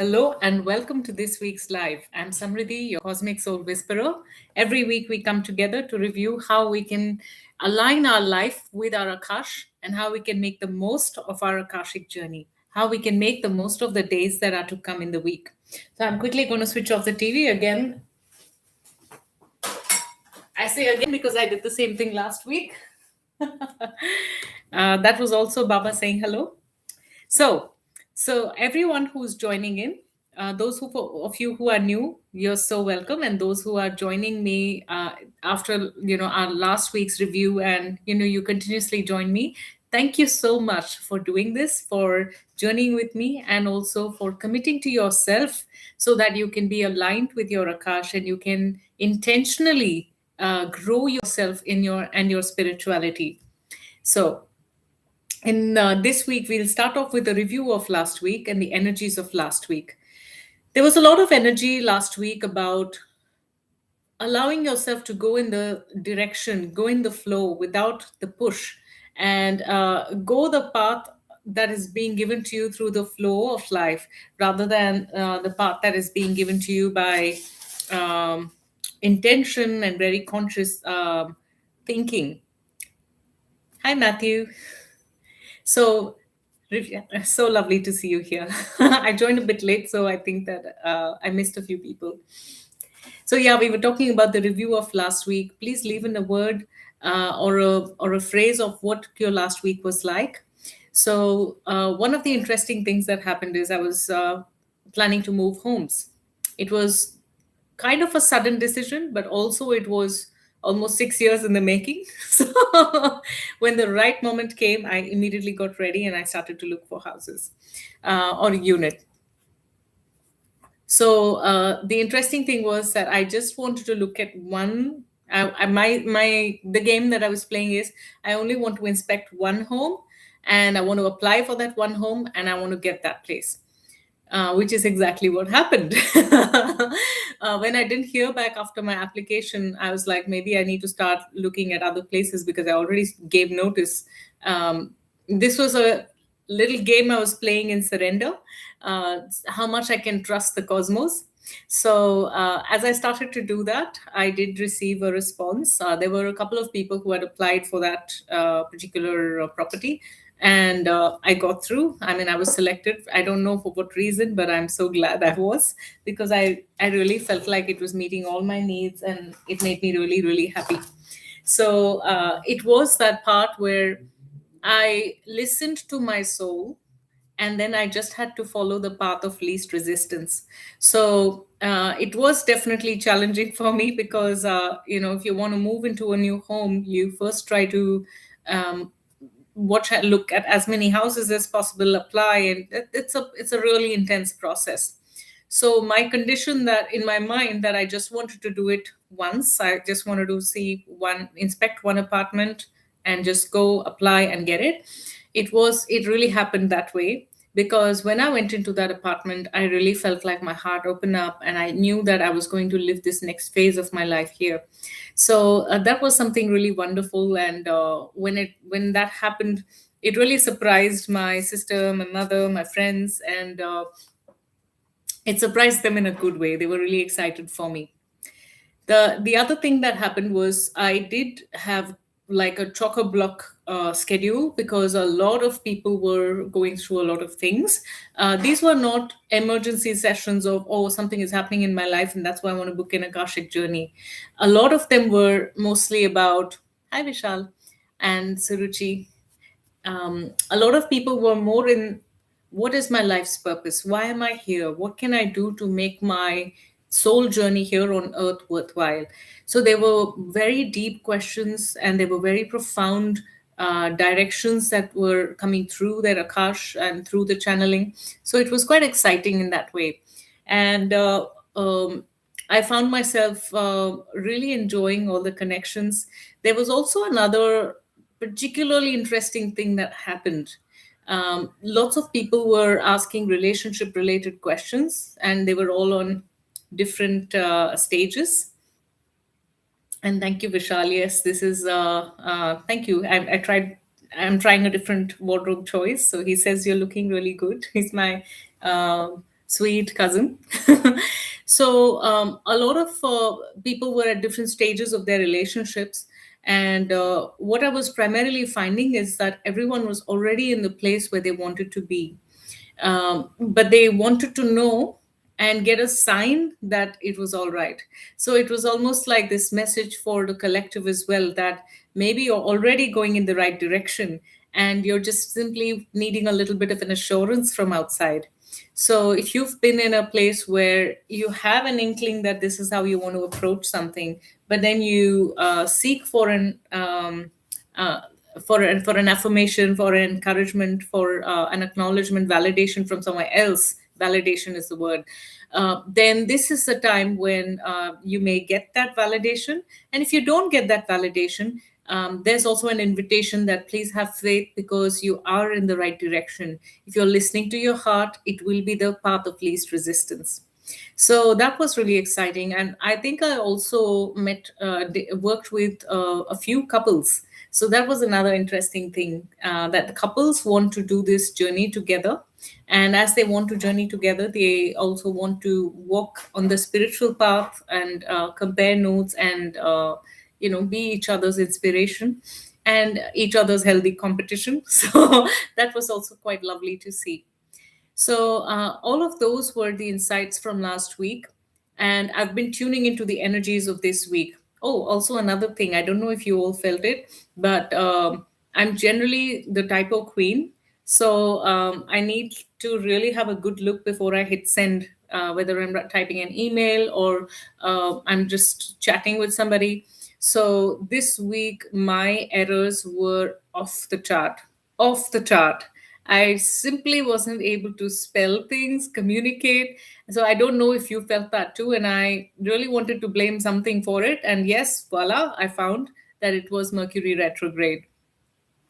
Hello and welcome to this week's live. I'm Samriddhi, your Cosmic Soul Whisperer. Every week we come together to review how we can align our life with our Akash and how we can make the most of our Akashic journey, how we can make the most of the days that are to come in the week. So I'm quickly going to switch off the TV again. I say again because I did the same thing last week. That was also Baba saying hello. So, so everyone who's joining in, those of you who are new, you're so welcome, and those who are joining me after our last week's review, and you continuously join me. Thank you so much for doing this, for journeying with me, and also for committing to yourself so that you can be aligned with your Akash and you can intentionally grow yourself in your spirituality. So in this week, we'll start off with a review of last week and the energies of last week. There was a lot of energy last week about allowing yourself to go in the direction, go in the flow without the push, and go the path that is being given to you through the flow of life rather than the path that is being given to you by um, intention and very conscious thinking. Hi, Matthew. So, so lovely to see you here. I joined a bit late, so I think that I missed a few people. So yeah, we were talking about the review of last week. Please leave in a word or a phrase of what your last week was like. So one of the interesting things that happened is I was planning to move homes. It was kind of a sudden decision, but also it was almost 6 years in the making. So when the right moment came, I immediately got ready and I started to look for houses or a unit. So the interesting thing was that I just wanted to look at one. The game that I was playing is I only want to inspect one home, and I want to apply for that one home, and I want to get that place. Which is exactly what happened. When I didn't hear back after my application, I was like, maybe I need to start looking at other places because I already gave notice. This was a little game I was playing in surrender, how much I can trust the cosmos. So, as I started to do that, I did receive a response. There were a couple of people who had applied for that particular property, and I got through. I mean, I was selected. I don't know for what reason, but I'm so glad I was, because I really felt like it was meeting all my needs and it made me really, really happy. So it was that part where I listened to my soul, and then I just had to follow the path of least resistance. So it was definitely challenging for me because if you want to move into a new home, you first try to um, look at as many houses as possible, apply, and it's a really intense process. So my condition that in my mind that I just wanted to do it once, I just wanted to inspect one apartment and just go apply and get it. It really happened that way, because when I went into that apartment, I really felt like my heart opened up and I knew that I was going to live this next phase of my life here. So that was something really wonderful. And when that happened, it really surprised my sister, my mother, my friends, and it surprised them in a good way. They were really excited for me. The other thing that happened was I did have like a chock-a-block schedule, because a lot of people were going through a lot of things. These were not emergency sessions of, oh, something is happening in my life and that's why I want to book an Akashic journey. A lot of them were mostly about, hi Vishal and Suruchi. A lot of people were more in, what is my life's purpose? Why am I here? What can I do to make my soul journey here on earth worthwhile? So they were very deep questions, and they were very profound directions that were coming through their Akash and through the channeling. So it was quite exciting in that way. And I found myself really enjoying all the connections. There was also another particularly interesting thing that happened. Lots of people were asking relationship related questions, and they were all on different stages. And thank you, Vishal. Yes, this is, thank you. I'm trying a different wardrobe choice. So he says, you're looking really good. He's my sweet cousin. So a lot of people were at different stages of their relationships. And what I was primarily finding is that everyone was already in the place where they wanted to be, but they wanted to know and get a sign that it was all right. So it was almost like this message for the collective as well, that maybe you're already going in the right direction and you're just simply needing a little bit of an assurance from outside. So if you've been in a place where you have an inkling that this is how you want to approach something, but then you seek uh, for an affirmation, for an encouragement, for an acknowledgement, validation from somewhere else. Validation is the word. Then this is the time when you may get that validation. And if you don't get that validation, there's also an invitation that please have faith, because you are in the right direction. If you're listening to your heart, it will be the path of least resistance. So that was really exciting. And I think I also worked with a few couples. So that was another interesting thing, that the couples want to do this journey together. And as they want to journey together, they also want to walk on the spiritual path and compare notes and, be each other's inspiration and each other's healthy competition. So that was also quite lovely to see. So, all of those were the insights from last week. And I've been tuning into the energies of this week. Oh, also another thing, I don't know if you all felt it, but I'm generally the typo queen. So, I need to really have a good look before I hit send, whether I'm typing an email or I'm just chatting with somebody. So, this week, my errors were off the chart. Off the chart. I simply wasn't able to spell things, communicate. So I don't know if you felt that too. And I really wanted to blame something for it. And yes, voila, I found that it was Mercury retrograde.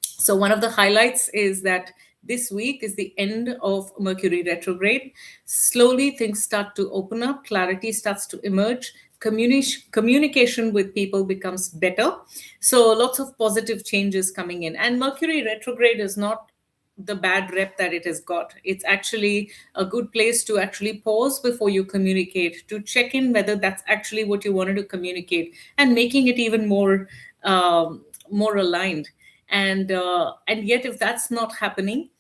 So, one of the highlights is that this week is the end of Mercury retrograde. Slowly, things start to open up, clarity starts to emerge, communication with people becomes better. So, lots of positive changes coming in. And Mercury retrograde is not the bad rep that it has got. It's actually a good place to actually pause before you communicate, to check in whether that's actually what you wanted to communicate, and making it even more aligned. And yet, if that's not happening,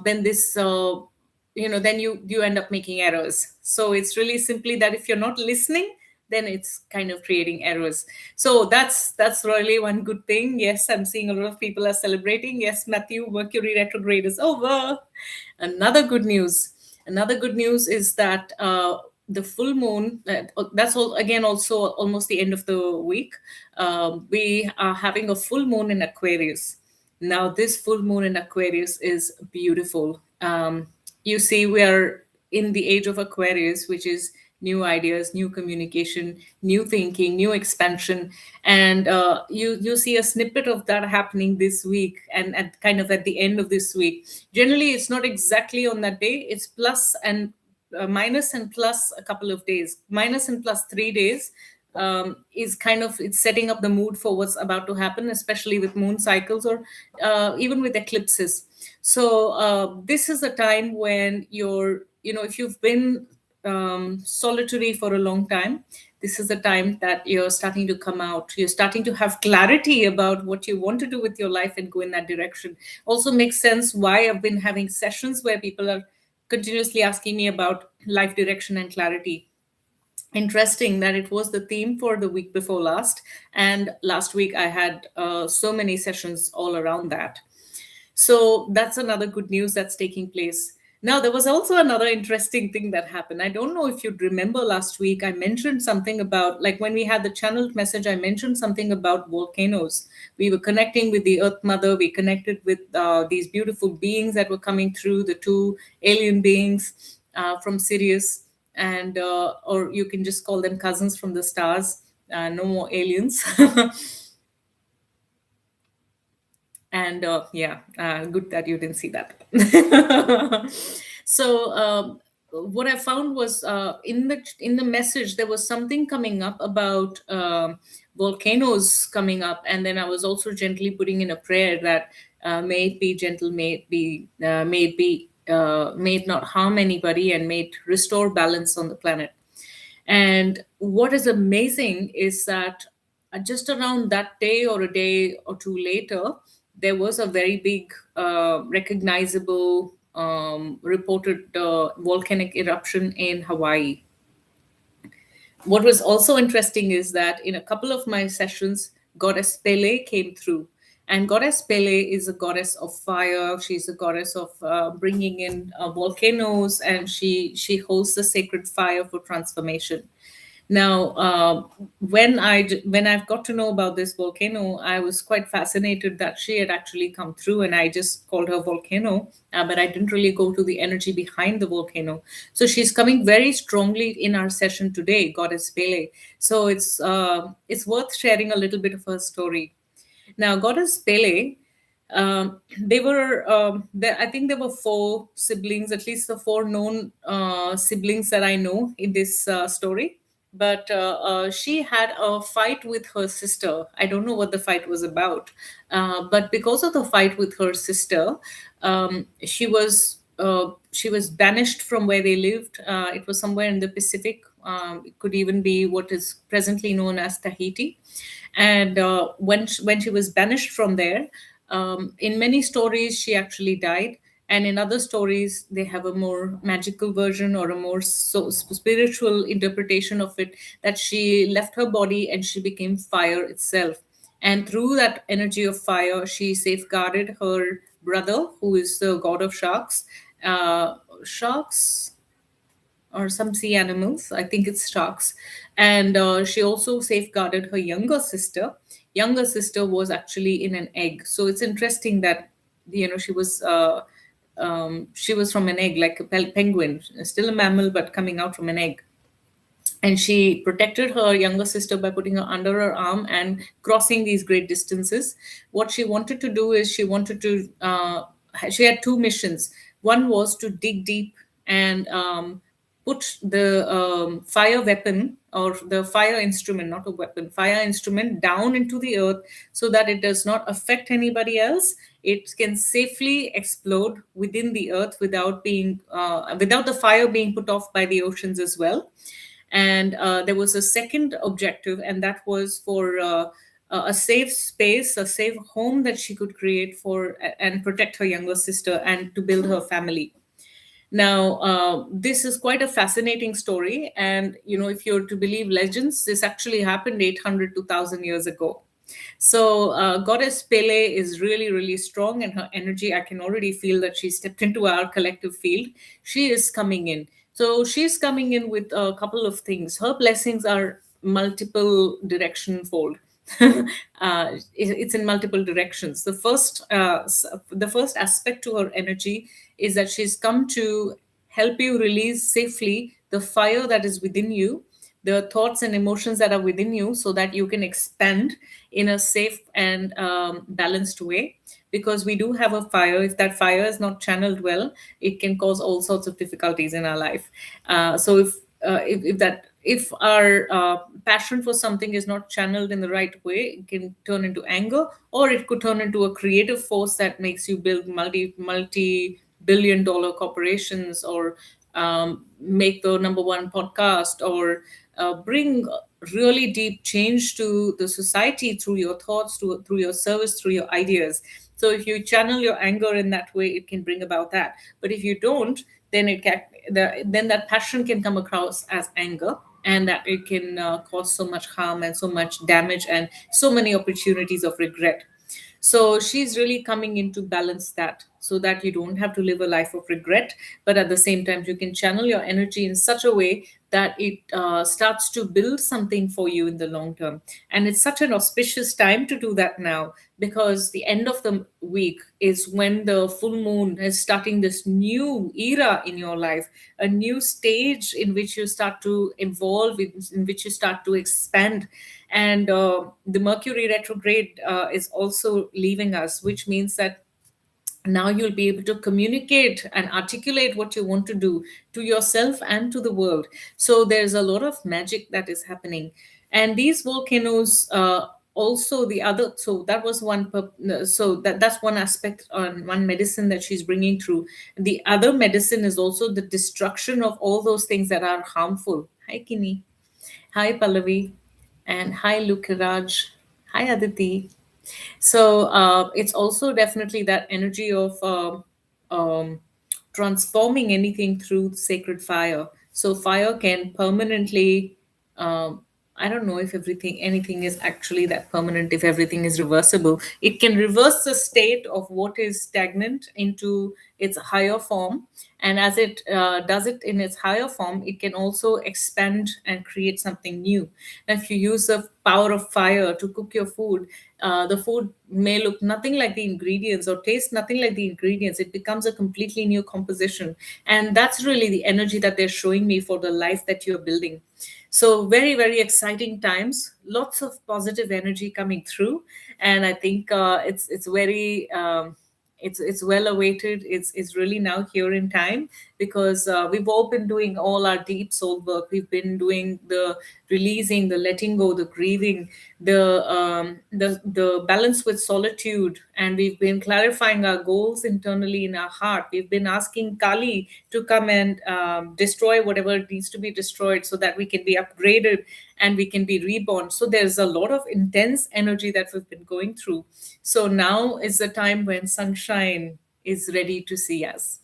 then this then you end up making errors. So it's really simply that if you're not listening, then it's kind of creating errors. So that's really one good thing. Yes, I'm seeing a lot of people are celebrating. Yes, Matthew, Mercury retrograde is over. Another good news. Another good news is that the full moon. That's all. Again, also almost the end of the week. We are having a full moon in Aquarius. Now, this full moon in Aquarius is beautiful. You see, we are in the age of Aquarius, which is new ideas, new communication, new thinking, new expansion, and you see a snippet of that happening this week, and at kind of at the end of this week. Generally, it's not exactly on that day. It's plus and minus and plus a couple of days, minus and plus 3 days. Is kind of it's setting up the mood for what's about to happen, especially with moon cycles or even with eclipses. So this is a time when if you've been solitary for a long time, this is the time that you're starting to come out. You're starting to have clarity about what you want to do with your life and go in that direction. Also makes sense why I've been having sessions where people are continuously asking me about life direction and clarity. Interesting that it was the theme for the week before last, and last week I had so many sessions all around that. So that's another good news that's taking place. Now, there was also another interesting thing that happened. I don't know if you'd remember last week, I mentioned something about, like when we had the channeled message, I mentioned something about volcanoes. We were connecting with the Earth Mother, we connected with these beautiful beings that were coming through, the two alien beings from Sirius, and or you can just call them cousins from the stars, no more aliens. And good that you didn't see that. So what I found was in the message there was something coming up about volcanoes coming up, and then I was also gently putting in a prayer that may it be gentle, may it be may it not harm anybody, and may it restore balance on the planet. And what is amazing is that just around that day or a day or two later, there was a very big, recognizable, reported volcanic eruption in Hawaii. What was also interesting is that in a couple of my sessions, Goddess Pele came through. And Goddess Pele is a goddess of fire. She's a goddess of bringing in volcanoes, and she holds the sacred fire for transformation. Now, when I've got to know about this volcano, I was quite fascinated that she had actually come through, and I just called her volcano, but I didn't really go to the energy behind the volcano. So she's coming very strongly in our session today, Goddess Pele. So it's worth sharing a little bit of her story. Now, Goddess Pele, they were, I think there were four siblings, at least the four known siblings that I know in this story. But she had a fight with her sister. I don't know what the fight was about. But because of the fight with her sister, she was banished from where they lived. It was somewhere in the Pacific. It could even be what is presently known as Tahiti. And when she was banished from there, in many stories she actually died, and in other stories they have a more magical version or a more spiritual interpretation of it, that she left her body and she became fire itself. And through that energy of fire, she safeguarded her brother, who is the god of sharks. Sharks or some sea animals. I think it's sharks. And she also safeguarded her younger sister. Younger sister was actually in an egg. So it's interesting that she was from an egg, like a penguin, still a mammal, but coming out from an egg. And she protected her younger sister by putting her under her arm and crossing these great distances. What she wanted to do is she had two missions. One was to dig deep and put the fire weapon, or the fire instrument, not a weapon, fire instrument, down into the earth, so that it does not affect anybody else. It can safely explode within the earth without the fire being put off by the oceans as well. And there was a second objective, and that was for a safe space, a safe home that she could create for and protect her younger sister and to build her family. Now, this is quite a fascinating story, and if you're to believe legends, this actually happened 800 to 1,000 years ago. So, Goddess Pele is really, really strong, and her energy, I can already feel that she stepped into our collective field. She is coming in. So, she's coming in with a couple of things. Her blessings are multiple direction fold. It's in multiple directions. The first aspect to her energy is that she's come to help you release safely the fire that is within you, the thoughts and emotions that are within you, so that you can expand in a safe and balanced way. Because we do have a fire. If that fire is not channeled well, it can cause all sorts of difficulties in our life. So if our passion for something is not channeled in the right way, it can turn into anger, or it could turn into a creative force that makes you build multi billion dollar corporations, or make the number one podcast, or bring really deep change to the society through your thoughts, through your service, through your ideas. So if you channel your anger in that way, it can bring about that. But if you don't, then then that passion can come across as anger, and that it can cause so much harm and so much damage and so many opportunities of regret. So she's really coming in to balance that, so that you don't have to live a life of regret, but at the same time, you can channel your energy in such a way that it starts to build something for you in the long term. And it's such an auspicious time to do that now, because the end of the week is when the full moon is starting this new era in your life, a new stage in which you start to evolve, in which you start to expand. And the Mercury retrograde is also leaving us, which means that now you'll be able to communicate and articulate what you want to do to yourself and to the world. So there's a lot of magic that is happening. And these volcanoes also the other, so that was one no, so that's one aspect on one medicine that she's bringing through. The other medicine is also the destruction of all those things that are harmful. Hi Kini. Hi Pallavi. And hi Lukaraj. Hi Aditi. So it's also definitely that energy of transforming anything through sacred fire. So fire can permanently, um, I don't know if anything is actually that permanent, if everything is reversible. It can reverse the state of what is stagnant into its higher form. And as it does it in its higher form, it can also expand and create something new. And if you use the power of fire to cook your food, the food may look nothing like the ingredients or taste nothing like the ingredients. It becomes a completely new composition. And that's really the energy that they're showing me for the life that you're building. So very, very exciting times, lots of positive energy coming through. And I think it's very it's well awaited. It's really now here in time, because we've all been doing all our deep soul work. We've been doing the releasing, the letting go, the grieving, the balance with solitude, and we've been clarifying our goals internally in our heart. We've been asking Kali to come and destroy whatever needs to be destroyed, so that we can be upgraded and we can be reborn. So there's a lot of intense energy that we've been going through. So now is the time when sunshine is ready to see us.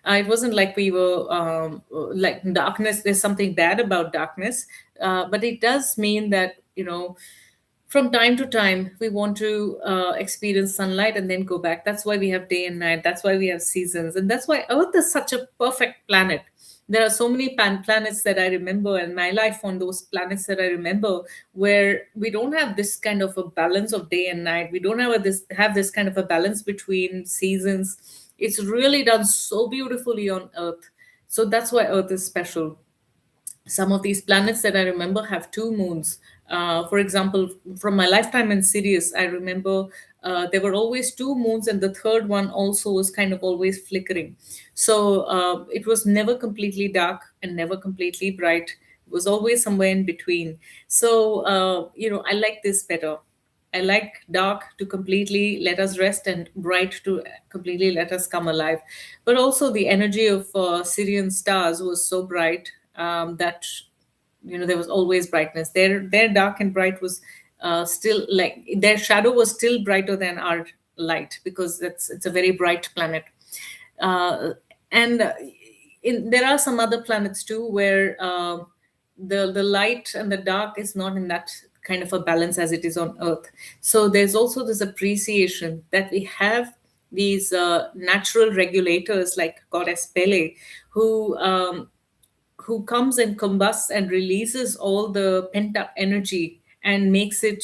It wasn't like we were like darkness. There's something bad about darkness, but it does mean that, from time to time we want to experience sunlight and then go back. That's why we have day and night. That's why we have seasons, and that's why Earth is such a perfect planet. There are so many planets that I remember, and my life on those planets that I remember, where we don't have this kind of a balance of day and night. We don't have this kind of a balance between seasons. It's really done so beautifully on Earth. So that's why Earth is special. Some of these planets that I remember have two moons. For example, from my lifetime in Sirius, I remember there were always two moons, and the third one also was kind of always flickering. So it was never completely dark and never completely bright. It was always somewhere in between. So, I like this better. I like dark to completely let us rest and bright to completely let us come alive. But also the energy of Syrian stars was so bright that there was always brightness. Their dark and bright was still like their shadow was still brighter than our light, because it's a very bright planet. uh, and there are some other planets too, where the light and the dark is not in that kind of a balance as it is on Earth. So there's also this appreciation that we have these natural regulators like Goddess Pele, who comes and combusts and releases all the pent up energy and makes it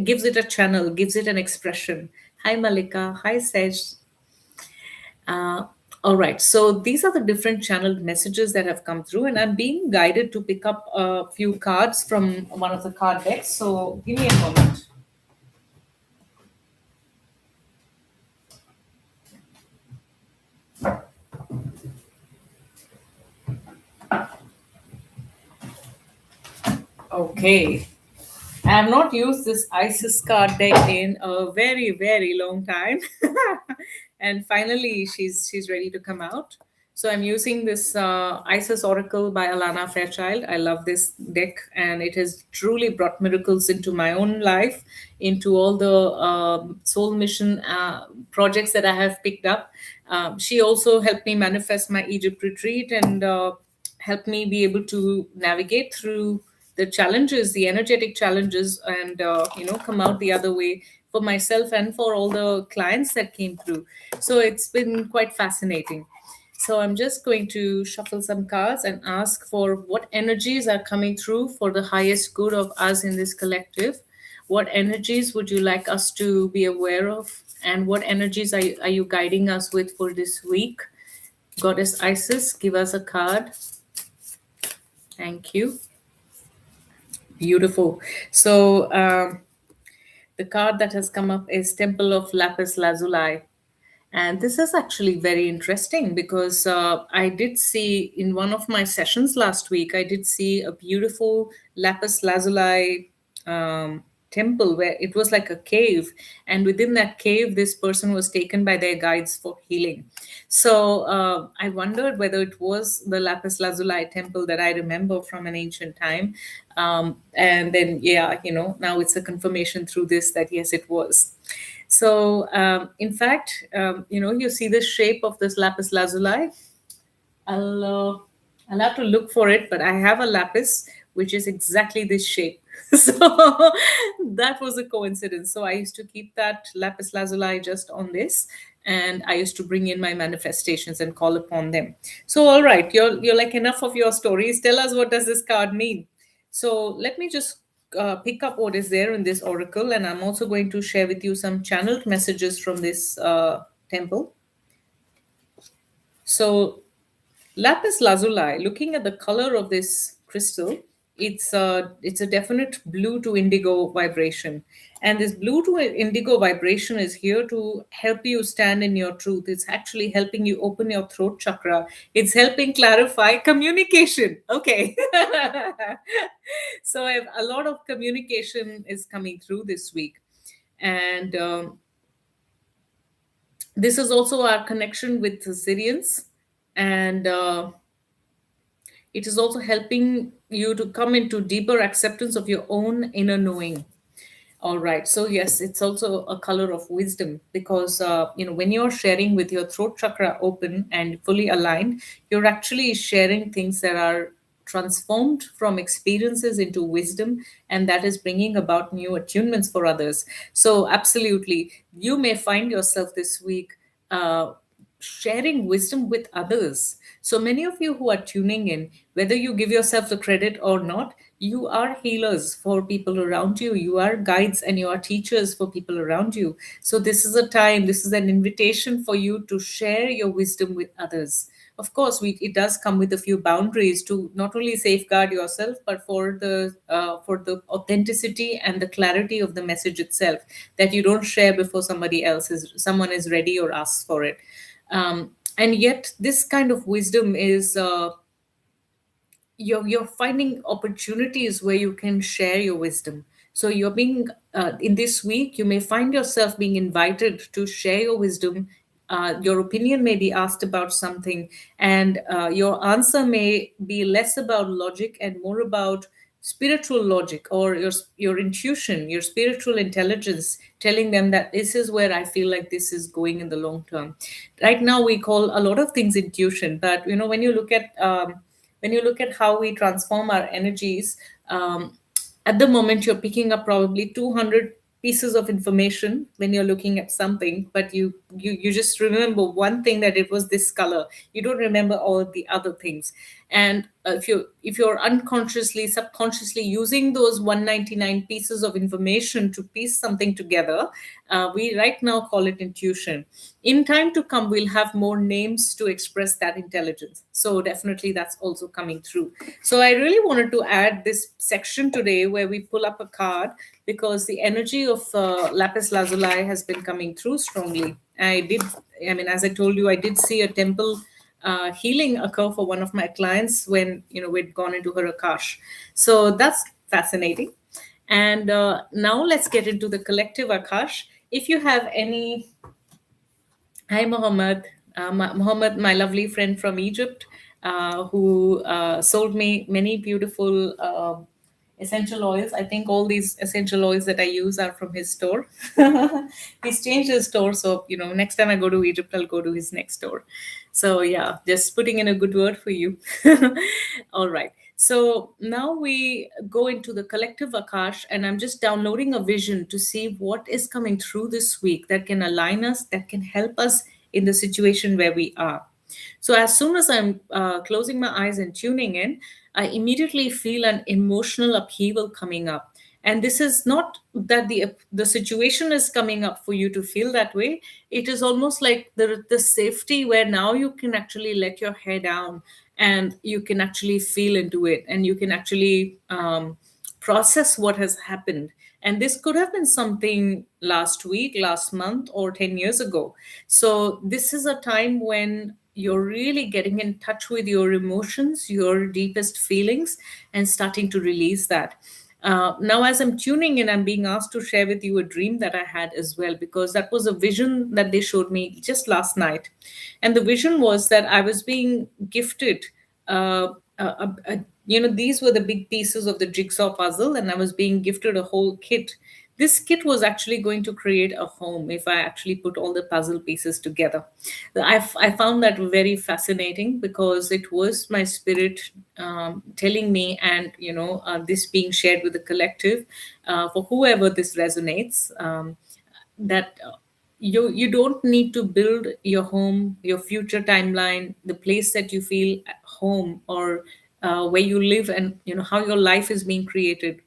gives it a channel, gives it an expression. Hi Malika, hi Sej. uh, all right, so these are the different channeled messages that have come through, and I'm being guided to pick up a few cards from one of the card decks. So give me a moment. Okay. I have not used this ISIS card deck in a very, very long time. And finally, she's ready to come out. So I'm using this ISIS Oracle by Alana Fairchild. I love this deck, and it has truly brought miracles into my own life, into all the soul mission projects that I have picked up. She also helped me manifest my Egypt retreat, and helped me be able to navigate through the challenges, the energetic challenges, and come out the other way for myself and for all the clients that came through. So it's been quite fascinating. So I'm just going to shuffle some cards and ask for what energies are coming through for the highest good of us in this collective. What energies would you like us to be aware of? And what energies are you guiding us with for this week? Goddess Isis, give us a card. Thank you. Beautiful. So the card that has come up is Temple of Lapis Lazuli. And this is actually very interesting, because I did see in one of my sessions last week, I did see a beautiful lapis lazuli temple where it was like a cave, and within that cave this person was taken by their guides for healing. So I wondered whether it was the lapis lazuli temple that I remember from an ancient time. And then, yeah, now it's a confirmation through this that yes, it was. So in fact, you see the shape of this lapis lazuli. I'll uh, I'll have to look for it, but I have a lapis which is exactly this shape. So that was a coincidence. So I used to keep that lapis lazuli just on this, and I used to bring in my manifestations and call upon them. So all right, you're like, enough of your stories. Tell us, what does this card mean? So let me just pick up what is there in this oracle, and I'm also going to share with you some channeled messages from this temple. So lapis lazuli, looking at the color of this crystal, it's a definite blue to indigo vibration. And this blue to indigo vibration is here to help you stand in your truth. It's actually helping you open your throat chakra. It's helping clarify communication. Okay. So I have a lot of communication is coming through this week. And this is also our connection with the Syrians. And it is also helping you to come into deeper acceptance of your own inner knowing. All right. So yes, it's also a color of wisdom, because when you're sharing with your throat chakra open and fully aligned, you're actually sharing things that are transformed from experiences into wisdom, and that is bringing about new attunements for others. So absolutely, you may find yourself this week sharing wisdom with others. So many of you who are tuning in, whether you give yourself the credit or not, you are healers for people around you. You are guides and you are teachers for people around you. So this is a time, this is an invitation for you to share your wisdom with others. Of course, it does come with a few boundaries to not only safeguard yourself, but for the authenticity and the clarity of the message itself, that you don't share before someone is ready or asks for it. And yet, this kind of wisdom is you're finding opportunities where you can share your wisdom. So you're being in this week, you may find yourself being invited to share your wisdom. Your opinion may be asked about something, and your answer may be less about logic and more about spiritual logic, or your intuition, your spiritual intelligence, telling them that this is where I feel like this is going in the long term. Right now we call a lot of things intuition, but when you look at how we transform our energies, at the moment you're picking up probably 200 pieces of information when you're looking at something, but you just remember one thing, that it was this color. You don't remember all of the other things. And if you're unconsciously, subconsciously using those 199 pieces of information to piece something together, we right now call it intuition. In time to come, we'll have more names to express that intelligence. So definitely that's also coming through. So I really wanted to add this section today where we pull up a card, because the energy of lapis lazuli has been coming through strongly. As I told you, I did see a temple healing occur for one of my clients when we'd gone into her akash. So that's fascinating. And now let's get into the collective akash. If you have any. Hi, Mohammed. Mohammed, my lovely friend from Egypt, who sold me many beautiful essential oils. I think all these essential oils that I use are from his store. He's changed his store, so next time I go to Egypt, I'll go to his next store. So yeah, just putting in a good word for you. All right. So now we go into the collective Akash, and I'm just downloading a vision to see what is coming through this week that can align us, that can help us in the situation where we are. So as soon as I'm closing my eyes and tuning in, I immediately feel an emotional upheaval coming up. And this is not that the situation is coming up for you to feel that way. It is almost like the safety where now you can actually let your hair down, and you can actually feel into it, and you can actually process what has happened. And this could have been something last week, last month, or 10 years ago. So this is a time when you're really getting in touch with your emotions, your deepest feelings, and starting to release that. Now, as I'm tuning in, I'm being asked to share with you a dream that I had as well, because that was a vision that they showed me just last night. And the vision was that I was being gifted, these were the big pieces of the jigsaw puzzle, and I was being gifted a whole kit. This kit was actually going to create a home if I actually put all the puzzle pieces together. I found that very fascinating, because it was my spirit telling me, and this being shared with the collective, for whoever this resonates, that you don't need to build your home, your future timeline, the place that you feel at home, or where you live, and how your life is being created.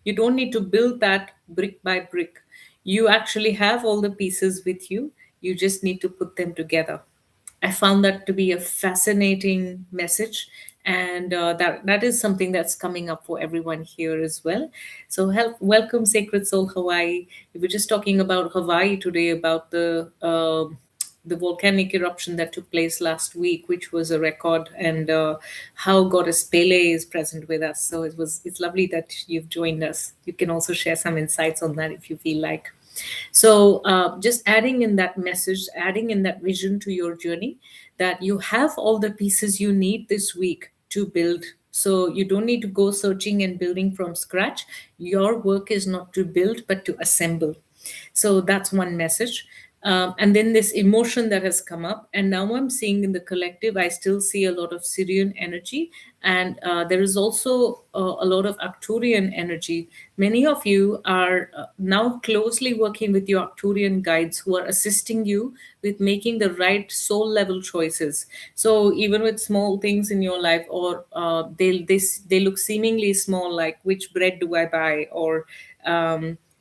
You don't need to build that brick by brick. You actually have all the pieces with you. You just need to put them together. I found that to be a fascinating message, and that is something that's coming up for everyone here as well. So, welcome, Sacred Soul Hawaii. We were just talking about Hawaii today, about the volcanic eruption that took place last week, which was a record, and how Goddess Pele is present with us. So it's lovely that you've joined us. You can also share some insights on that if you feel like. So, just adding in that message, adding in that vision to your journey, that you have all the pieces you need this week to build. So, you don't need to go searching and building from scratch. Your work is not to build, but to assemble. So, that's one message. And then this emotion that has come up, and now I'm seeing in the collective, I still see a lot of Syrian energy, and there is also a lot of Arcturian energy. Many of you are now closely working with your Arcturian guides, who are assisting you with making the right soul level choices. So even with small things in your life, or they look seemingly small, like which bread do I buy, or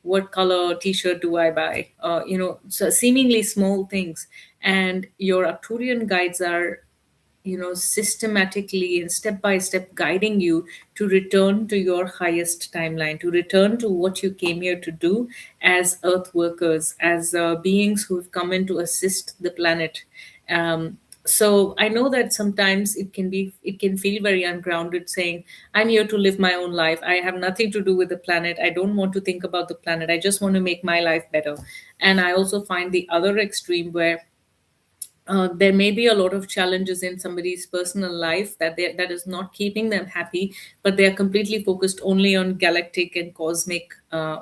what color t-shirt do I buy? So seemingly small things. And your Arcturian guides are, systematically and step by step guiding you to return to your highest timeline, to return to what you came here to do as earth workers, as beings who have come in to assist the planet. So I know that sometimes it can feel very ungrounded, saying, I'm here to live my own life. I have nothing to do with the planet. I don't want to think about the planet. I just want to make my life better. And I also find the other extreme, where there may be a lot of challenges in somebody's personal life that is not keeping them happy, but they are completely focused only on galactic and cosmic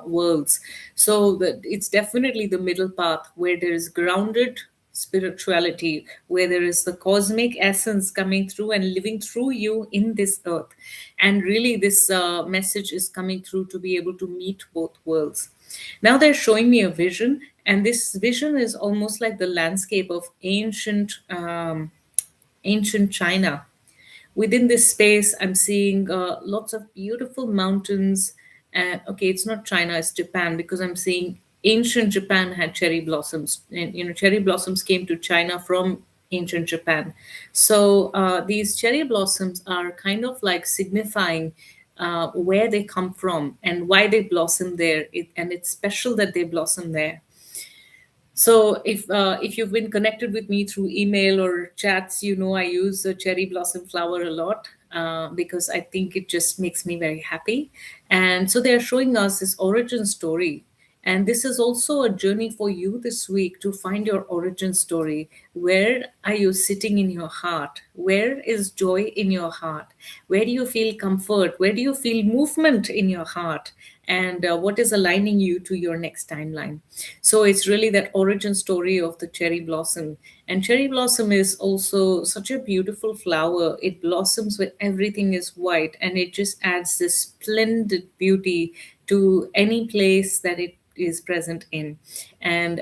worlds. So it's definitely the middle path, where there is grounded spirituality, where there is the cosmic essence coming through and living through you in this earth. And really, this message is coming through to be able to meet both worlds. Now they're showing me a vision, and this vision is almost like the landscape of ancient China. Within this space, I'm seeing lots of beautiful mountains. Okay, it's not China, it's Japan, because I'm seeing ancient Japan had cherry blossoms, and cherry blossoms came to China from ancient Japan. So these cherry blossoms are kind of like signifying where they come from and why they blossom there. And it's special that they blossom there. So if you've been connected with me through email or chats, I use a cherry blossom flower a lot, because I think it just makes me very happy. And so they're showing us this origin story. And this is also a journey for you this week, to find your origin story. Where are you sitting in your heart? Where is joy in your heart? Where do you feel comfort? Where do you feel movement in your heart? And what is aligning you to your next timeline? So it's really that origin story of the cherry blossom. And cherry blossom is also such a beautiful flower. It blossoms when everything is white, and it just adds this splendid beauty to any place that it is present in. And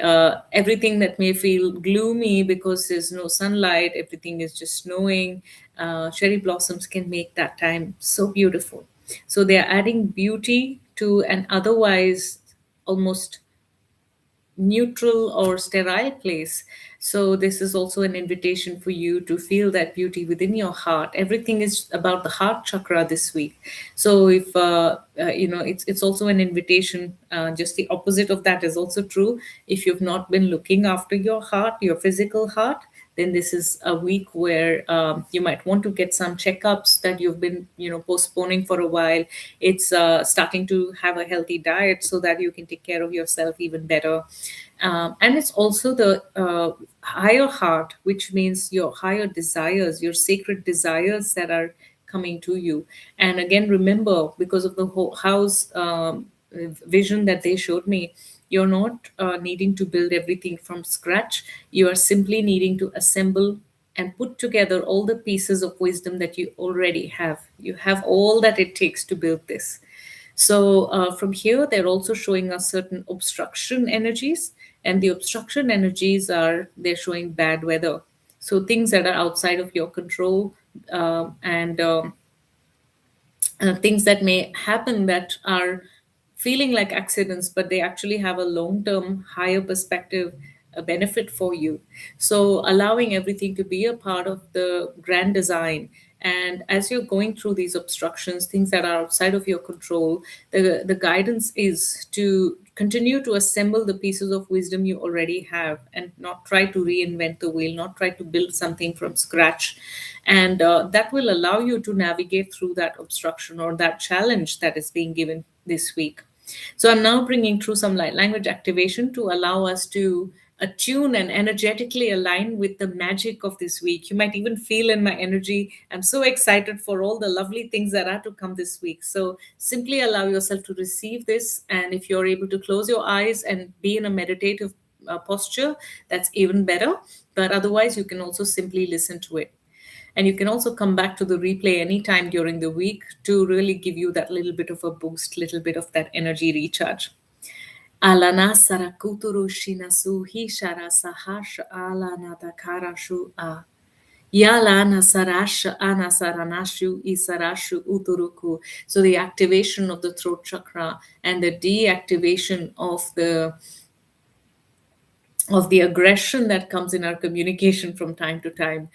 everything that may feel gloomy because there's no sunlight, everything is just snowing, cherry blossoms can make that time so beautiful. So they are adding beauty to an otherwise almost neutral or sterile place. So this is also an invitation for you to feel that beauty within your heart. Everything is about the heart chakra this week. So if it's also an invitation. Just the opposite of that is also true. If you've not been looking after your heart, your physical heart, then this is a week where you might want to get some checkups that you've been, postponing for a while. It's starting to have a healthy diet so that you can take care of yourself even better. And it's also the higher heart, which means your higher desires, your sacred desires that are coming to you. And again, remember, because of the whole house vision that they showed me, you're not needing to build everything from scratch. You are simply needing to assemble and put together all the pieces of wisdom that you already have. You have all that it takes to build this. So from here, they're also showing us certain obstruction energies, and the obstruction energies are they're showing bad weather. So things that are outside of your control, and things that may happen that are feeling like accidents, but they actually have a long term, higher perspective, a benefit for you. So, allowing everything to be a part of the grand design. And as you're going through these obstructions, things that are outside of your control, the guidance is to continue to assemble the pieces of wisdom you already have and not try to reinvent the wheel, not try to build something from scratch. And that will allow you to navigate through that obstruction or that challenge that is being given this week. So I'm now bringing through some light language activation to allow us to attune and energetically align with the magic of this week. You might even feel in my energy, I'm so excited for all the lovely things that are to come this week. So simply allow yourself to receive this. And if you're able to close your eyes and be in a meditative posture, that's even better. But otherwise, you can also simply listen to it. And you can also come back to the replay anytime during the week to really give you that little bit of a boost, little bit of that energy recharge. Alana sarakuturu shinasu hishara sahash alana takarashu a. Yalana sarasha anasaranashu isarashu uturuku. So the activation of the throat chakra and the deactivation of the aggression that comes in our communication from time to time,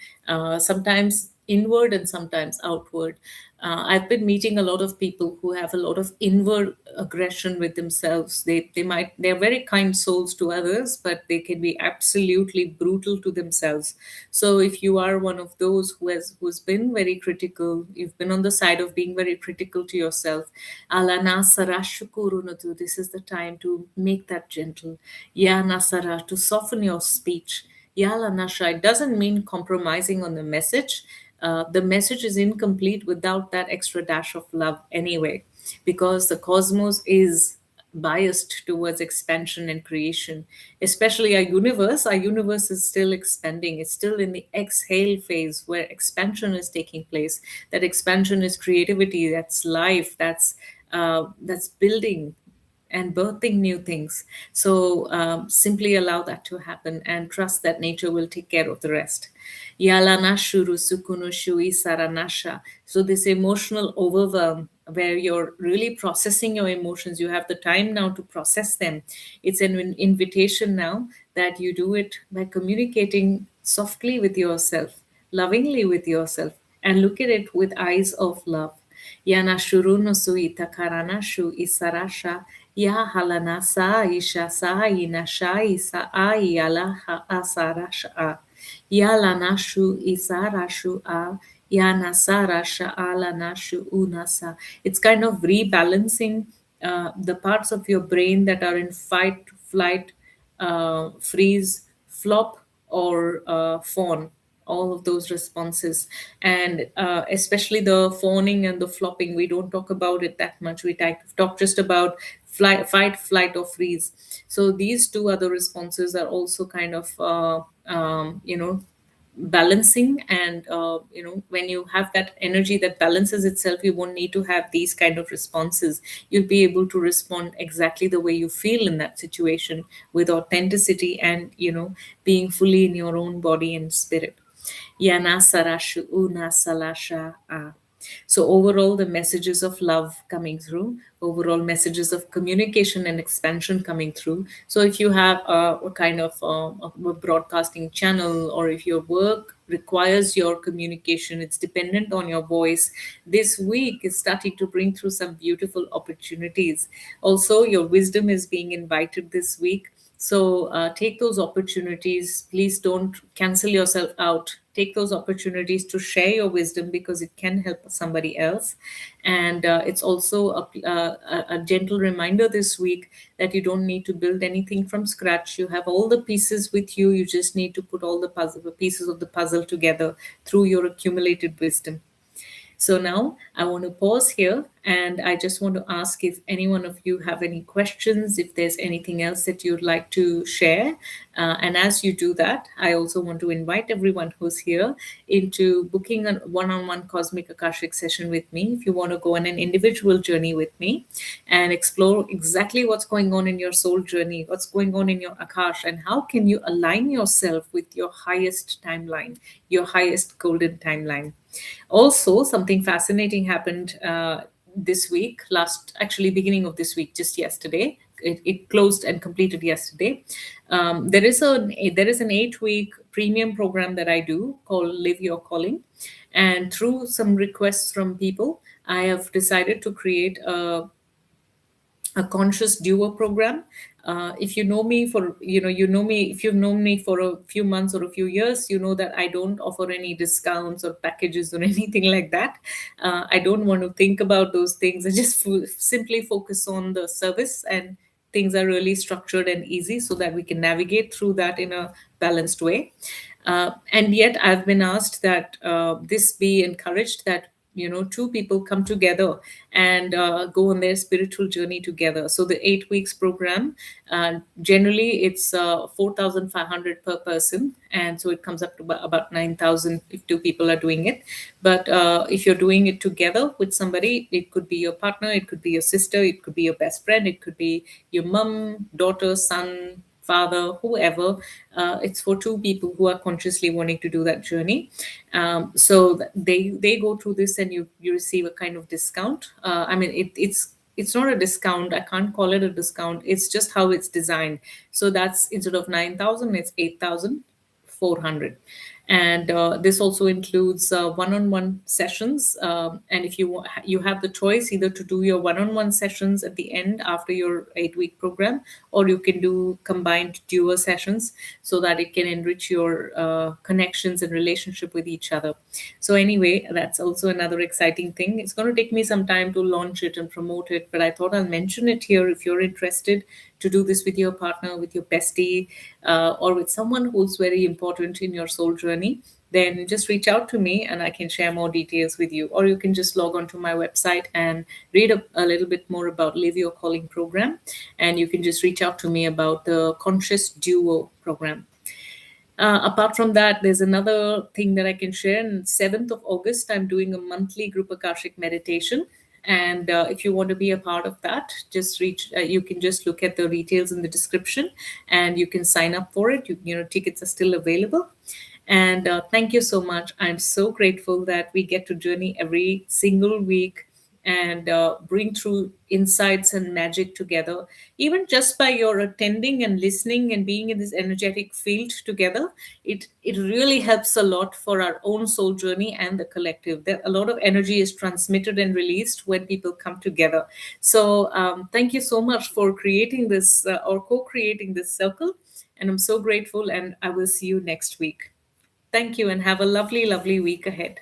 sometimes inward and sometimes outward. I've been meeting a lot of people who have a lot of inward aggression with themselves. They're very kind souls to others, but they can be absolutely brutal to themselves. So if you are one of those who's been very critical, you've been on the side of being very critical to yourself, Alana sarashukurunatu, this is the time to make that gentle. Ya Nasara, to soften your speech. Yala Nasha, it doesn't mean compromising on the message. The message is incomplete without that extra dash of love anyway, because the cosmos is biased towards expansion and creation, especially our universe. Our universe is still expanding. It's still in the exhale phase where expansion is taking place. That expansion is creativity, that's life, that's building and birthing new things. So simply allow that to happen and trust that nature will take care of the rest. Yalanashuru sukunu shui saranasha. So this emotional overwhelm where you're really processing your emotions, you have the time now to process them. It's an invitation now that you do it by communicating softly with yourself, lovingly with yourself, and look at it with eyes of love. Yana shuruno sui takarana shu isarasha ya halana sa isha sa ina sha isa ai ala ha asarasha a. Ya lanashu isarashu a ya nasarasha ala nashu unasa. It's kind of rebalancing the parts of your brain that are in fight, flight, freeze, flop, or fawn, all of those responses. And especially the fawning and the flopping, we don't talk about it that much. We talk just about fight, flight, or freeze. So these two other responses are also kind of balancing. And when you have that energy that balances itself, you won't need to have these kind of responses. You'll be able to respond exactly the way you feel in that situation, with authenticity and being fully in your own body and spirit. Yana sarashu una salasha a. So overall, the messages of love coming through, overall messages of communication and expansion coming through. So if you have a kind of a broadcasting channel, or if your work requires your communication, it's dependent on your voice, this week is starting to bring through some beautiful opportunities. Also, your wisdom is being invited this week. So take those opportunities. Please don't cancel yourself out. Take those opportunities to share your wisdom, because it can help somebody else. And it's also a gentle reminder this week that you don't need to build anything from scratch. You have all the pieces with you. You just need to put all the pieces of the puzzle together through your accumulated wisdom. So now I want to pause here, and I just want to ask if any one of you have any questions, if there's anything else that you'd like to share. And as you do that, I also want to invite everyone who's here into booking a one-on-one Cosmic Akashic session with me. If you want to go on an individual journey with me and explore exactly what's going on in your soul journey, what's going on in your Akash, and how can you align yourself with your highest timeline, your highest golden timeline. Also, something fascinating happened this week, actually beginning of this week, just yesterday. It closed and completed yesterday. There is an 8 week premium program that I do called Live Your Calling, and through some requests from people, I have decided to create a conscious duo program. If you know me for, you know me, if you've known me for a few months or a few years, you know that I don't offer any discounts or packages or anything like that. I don't want to think about those things. I just simply focus on the service, and things are really structured and easy so that we can navigate through that in a balanced way. And yet I've been asked that this be encouraged, that two people come together and go on their spiritual journey together. So the 8 weeks program, generally it's 4,500 per person, and so it comes up to about 9,000 if two people are doing it. But if you're doing it together with somebody, it could be your partner, it could be your sister, it could be your best friend, it could be your mom, daughter, son, father, whoever. It's for two people who are consciously wanting to do that journey. So they go through this, and you receive a kind of discount. I mean, it's not a discount. I can't call it a discount. It's just how it's designed. So that's, instead of 9,000, it's 8,400. And this also includes one-on-one sessions. And if you have the choice either to do your one-on-one sessions at the end after your 8 week program, or you can do combined duo sessions, so that it can enrich your connections and relationship with each other. So anyway, that's also another exciting thing. It's going to take me some time to launch it and promote it, but I thought I'll mention it here. If you're interested to do this with your partner, with your bestie, or with someone who's very important in your soul journey, then just reach out to me and I can share more details with you. Or you can just log on to my website and read a little bit more about Live Your Calling program. And you can just reach out to me about the Conscious Duo program. Apart from that, there's another thing that I can share. On 7th of August, I'm doing a monthly group Akashic meditation. And if you want to be a part of that, you can just look at the details in the description, and you can sign up for it. Tickets are still available. And thank you so much. I'm so grateful that we get to journey every single week and bring through insights and magic together. Even just by your attending and listening and being in this energetic field together, it really helps a lot for our own soul journey and the collective. There, a lot of energy is transmitted and released when people come together. So thank you so much for creating this or co-creating this circle. And I'm so grateful, and I will see you next week. Thank you, and have a lovely, lovely week ahead.